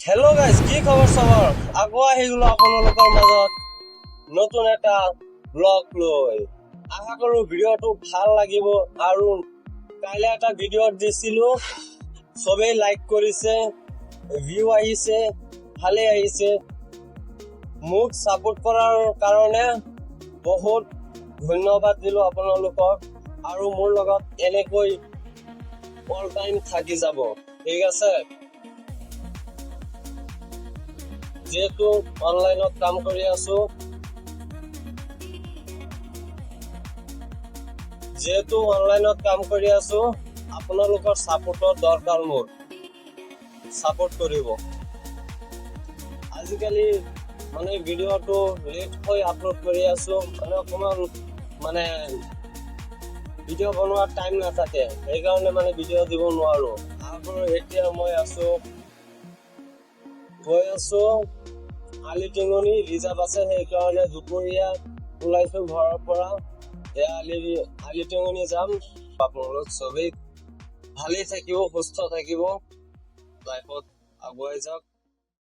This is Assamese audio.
হেল্ল' গাইজ, কি খবৰ চবৰ? আকৌ আহি গলো আপোনালোকৰ মাজত নতুন এটা ব্লগ লৈ। আশা কৰো ভিডিঅ'টো ভাল লাগিব। আৰু কাইলৈ এটা ভিডিঅ' দিছিলো, চবেই লাইক কৰিছে, ভিউ আহিছে, ভালে আহিছে। মোক ছাপোৰ্ট কৰাৰ কাৰণে বহুত ধন্যবাদ দিলো আপোনালোকক। আৰু মোৰ লগত এনেকৈ অল টাইম থাকি যাব, ঠিক আছে? যেহেতু অনলাইনত কাম কৰি আছো, আপোনালোকৰ ছাপোৰ্টৰ দৰকাৰ। মোৰ ছাপোৰ্ট কৰিব। আজিকালি মানে ভিডিঅ'টো লেট হৈ আপলোড কৰি আছো, মানে অকমান মানে ভিডিঅ' বনোৱাৰ টাইম নাথাকে, সেইকাৰণে মানে ভিডিঅ' দিব নোৱাৰো। আৰু এতিয়া মই গৈ আছো আলি টেঙনি ৰিজাৰ্ভ আছে, সেইকাৰণে দুপৰীয়া ওলাইছো ঘৰৰ পৰা। আলি টেঙনি যাম। আপোনালোক চবেই ভালেই থাকিব, সুস্থ থাকিব, লাইফত আগুৱাই যাওক।